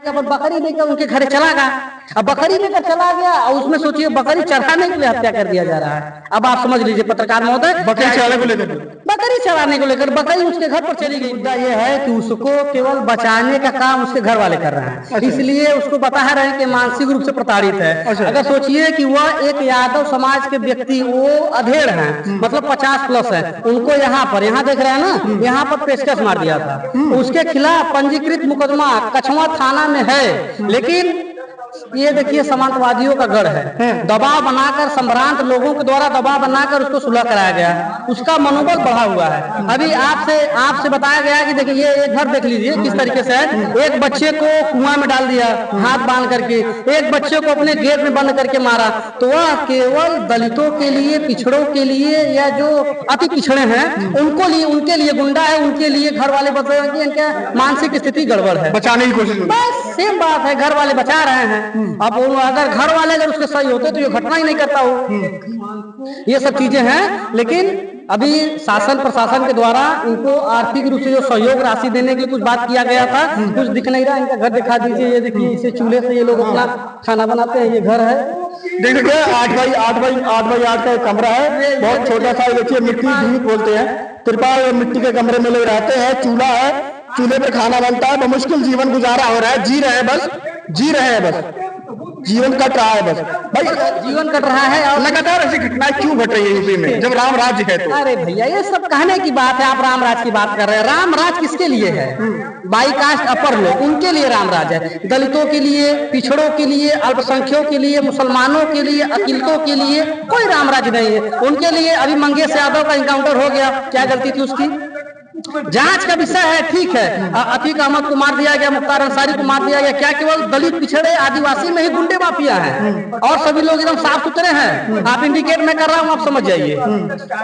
अब बकरी लेकर उनके घर चला गया। अब बकरी लेकर चला गया और उसमें सोचिए बकरी चढ़ाने के लिए हत्या कर दिया जा रहा है। अब आप समझ लीजिए पत्रकार महोदय, बकरी चढ़ाने को लेकर बकरी चढ़ाने को लेकर बकरी उसके घर पर चली गई। मुद्दा ये है कि उसको केवल बचाने का काम उसके घर वाले कर रहे हैं, इसलिए उसको बता रहे हैं कि मानसिक रूप से प्रताड़ित है। अगर सोचिए कि वह एक यादव समाज के व्यक्ति, वो अधेड़ हैं, मतलब 50+ है, उनको यहाँ देख रहे हैं ना, यहाँ पर पेशकश मार दिया था। उसके खिलाफ पंजीकृत मुकदमा कछुआ थाना में है, लेकिन ये देखिए सामंतवादियों का गढ़ है। दबाव बनाकर, संभ्रांत लोगों के द्वारा दबाव बनाकर उसको सुलह कराया गया, उसका मनोबल बढ़ा हुआ है। अभी आपसे बताया गया कि देखिए ये घर देख लीजिए किस तरीके से है। एक बच्चे को कुआं में डाल दिया हाथ बांध करके, एक बच्चे को अपने गेट में बंद करके मारा। तो वह केवल दलितों के लिए, पिछड़ों के लिए, या जो अति पिछड़े हैं उनके लिए गुंडा है, उनके लिए घर वाले बता रहे हैं कि मानसिक स्थिति गड़बड़ है, बचाने की कोशिश। बस सेम बात है, घर वाले बचा रहे हैं। अब अगर घर वाले अगर उसके सही होते तो ये घटना ही नहीं करता हो। ये सब चीजें हैं, लेकिन अभी शासन प्रशासन के द्वारा इनको आर्थिक रूप से जो सहयोग राशि देने के लिए कुछ बात किया गया था, कुछ दिख नहीं रहा। इनका घर दिखा दीजिए, ये देखिए इसे चूल्हे से ये लोग अपना खाना बनाते हैं। ये घर है, देखिए 8x8 का कमरा है, बहुत छोटा सा। देखिए मिट्टी भी बोलते हैं, तिरपाल मिट्टी के कमरे में लोग रहते हैं। चूल्हा है, चूल्हे पे खाना बनता है। मुश्किल जीवन गुजारा हो रहा है, जी रहे हैं बस, जीवन कट रहा है बस भाई, जीवन कट रहा है। और लगातार ऐसी घटनाएं क्यों घट रही है यूपी में जब राम राज्य है तो? अरे भैया ये सब कहने की बात है, आप राम राज की बात कर रहे हैं। राम राज किसके लिए है? बाई कास्ट अपर लोग, उनके लिए राम राज है। दलितों के लिए, पिछड़ों के लिए, अल्पसंख्यकों के लिए, मुसलमानों के लिए, अकिलतों के लिए कोई राम राज नहीं है। उनके लिए अभी मंगेश यादव का इनकाउंटर हो गया, क्या गलती थी उसकी? जांच का विषय है, ठीक है। अतीक अहमद को मार दिया गया, मुख्तार अंसारी को मार दिया गया। क्या केवल दलित, पिछड़े, आदिवासी में ही गुंडे माफिया हैं और सभी लोग एकदम साफ सुथरे हैं? आप इंडिकेट में कर रहा हूं, आप समझ जाइए।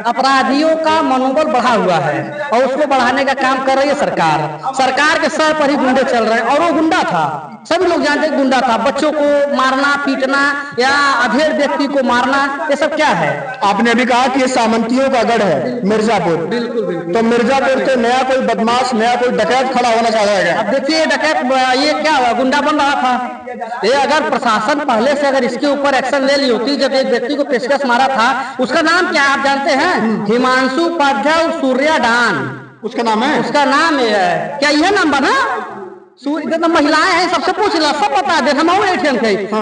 अपराधियों का मनोबल बढ़ा हुआ है और उसको बढ़ाने का काम कर रही है सरकार। सरकार के सर पर ही गुंडे चल रहे हैं, और वो गुंडा था, सभी लोग जानते हैं गुंडा था। बच्चों को मारना, पीटना या अधेड़ व्यक्ति को मारना, ये सब क्या है? आपने अभी कहा कि ये सामंतियों का गढ़ है मिर्जापुर। बिल्कुल। तो मिर्जापुर से नया कोई बदमाश, नया कोई डकैत खड़ा होना चाह रहा है। अब देखिए डकैत, ये क्या हुआ, गुंडा बन रहा था। ये अगर प्रशासन पहले से अगर इसके ऊपर एक्शन ले ली होती, जब एक व्यक्ति को पेशकश मारा था, उसका नाम क्या आप जानते हैं? हिमांशु उपाध्याय सूर्या डान, उसका नाम है। उसका नाम है क्या? यह नाम बना? तो महिलाएं हैं, सबसे पूछ लो, सब बता दे, हम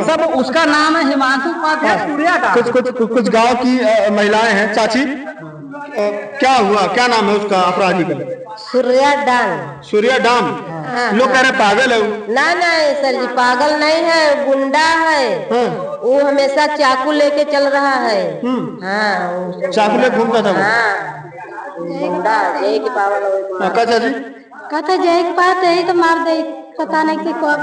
सब। उसका नाम है हिमांशु उपाध्याय सूर्या डान। कुछ गांव की महिलाएं हैं। चाची क्या हुआ, क्या नाम है उसका अपराधी का? सूर्या डाम। लोग कह रहे पागल है वो। नहीं सर जी, पागल नहीं है, गुंडा है। वो हमेशा चाकू लेके चल रहा है। हाँ, चाकू लेके घूमता था वो। गुंडा जय की पावर। चाची कहते जय की बात है तो मार दे, पता नहीं कि कब।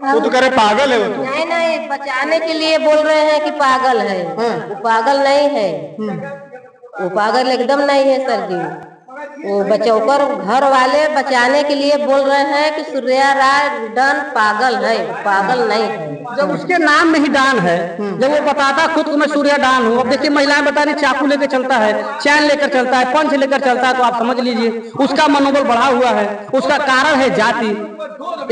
वो तो कह रहे पागल है वो तो। नहीं, बचाने के लिए बोल रहे हैं कि पागल है। वो पागल नहीं है, वो पागल एकदम नहीं है सर जी। वो बचौकर घर वाले बचाने के लिए बोल रहे हैं कि सूर्या डान पागल है, पागल नहीं है। जब उसके नाम में ही डान है, जब वो बताता खुद को मैं सूर्या डान हूँ। अब देखिए महिलाएं बता रही चाकू लेकर चलता है, चैन लेकर चलता है, पंच लेकर चलता है, तो आप समझ लीजिए उसका मनोबल बढ़ा हुआ है। उसका कारण है जाति।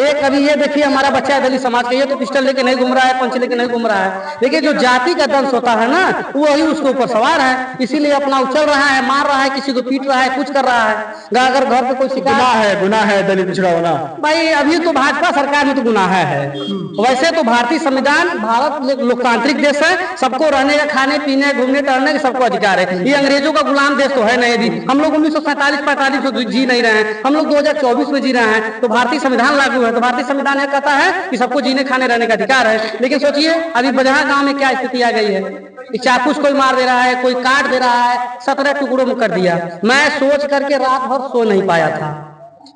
एक अभी ये देखिए हमारा बच्चा है दलित समाज का, ये तो पिस्टल लेके नहीं घूम रहा है, पंच लेके नहीं घूम रहा है, लेकिन जो जाति का दंश होता है ना, वही उसके ऊपर सवार है। इसीलिए अपना उछल रहा है, मार रहा है, किसी को पीट रहा है, कुछ कर रहा है। अगर घर पे कोई शिकायत, गुनाह है दलित पिछड़ा होना भाई। अभी तो भाजपा सरकार में तो गुनाह है। वैसे तो भारतीय संविधान, भारत लोकतांत्रिक देश है, सबको रहने का, खाने पीने, घूमने टहलने का सबको अधिकार है। ये अंग्रेजों का गुलाम देश तो है नहीं। यदि हम लोग 1947-45 में जी नहीं रहे हैं, हम लोग 2024 में जी रहे हैं, तो भारतीय संविधान लागू है। तो भारतीय संविधान यह कहता है कि सबको जीने खाने रहने का अधिकार है। लेकिन सोचिए अभी बजहा गांव में क्या स्थिति आ गई है। चाकू कोई मार दे रहा है, कोई काट दे रहा है, 17 टुकड़ों में कर दिया। मैं सोच करके रात भर सो नहीं पाया था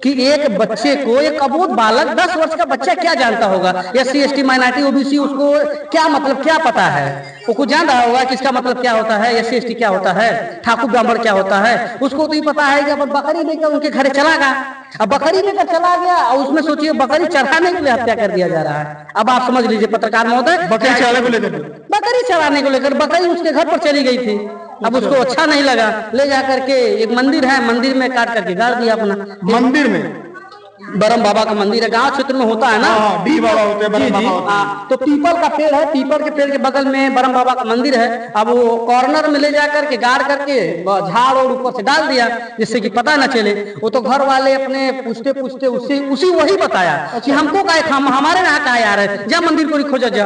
कि एक बच्चे को, एक अबोध बालक 10 वर्ष का बच्चा क्या जानता होगा? SC ST माइनॉरिटी OBC, उसको क्या मतलब, क्या पता है? वो कुछ जान रहा होगा कि इसका मतलब क्या होता है, SC ST क्या होता है, ठाकुर ब्राह्मण क्या होता है? उसको तो ये पता है कि अब बकरी लेकर उनके घर चला गया। अब बकरी लेकर चला गया और उसमें सोचिए बकरी चढ़ाने के लिए हत्या कर दिया जा रहा है। अब आप समझ लीजिए पत्रकार महोदय, बकरी चढ़ाने को लेकर बकरी उसके घर पर चली गई थी। अब उसको अच्छा नहीं लगा, ले जा करके एक मंदिर है, मंदिर में काट करके गाड़ दिया अपना। मंदिर में बरम बाबा का मंदिर है, गांव क्षेत्र में होता है ना। डी बाबा होते हैं, बरम जी, बाबा होते हैं। हाँ, तो पीपल का पेड़ है, पीपल के पेड़ के बगल में बरम बाबा का मंदिर है। अब वो कॉर्नर में ले जा करके गाड़ करके झाड़ और ऊपर से डाल दिया, जिससे कि पता न चले। वो तो घर वाले अपने पूछते पूछते उसी वही बताया कि हमको हमारे यहाँ का यार है, जा मंदिर को खोजा जा,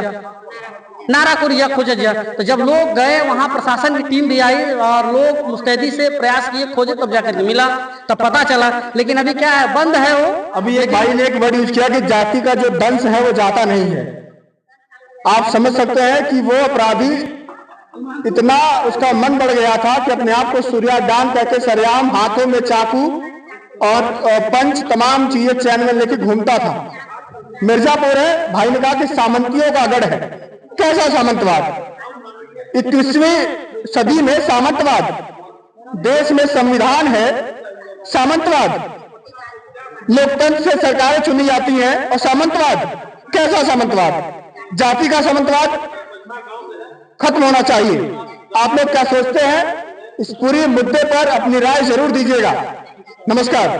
नारा को रिया खोजा जा। तो जब लोग गए वहां, प्रशासन की टीम भी आई और लोग मुस्तैदी से प्रयास किए, खोजे, तब जाकर मिला, तब पता चला। लेकिन अभी क्या है, बंद है वो। अभी एक भाई ने एक वर्ड यूज किया कि जाति का जो दंश है वो जाता नहीं है। आप समझ सकते हैं कि वो अपराधी इतना उसका मन बढ़ गया था कि अपने आप को सूर्याडान कहकर सरेआम हाथों में चाकू और पंच तमाम चीजें चैन में लेके घूमता था। मिर्जापुर है, भाई ने कहा कि सामंतियों का गढ़ है। कैसा सामंतवाद? 21वीं सदी में सामंतवाद, देश में संविधान है, सामंतवाद, लोकतंत्र से सरकारें चुनी जाती हैं और सामंतवाद, कैसा सामंतवाद? जाति का सामंतवाद खत्म होना चाहिए। आप लोग क्या सोचते हैं? इस पूरे मुद्दे पर अपनी राय जरूर दीजिएगा। नमस्कार।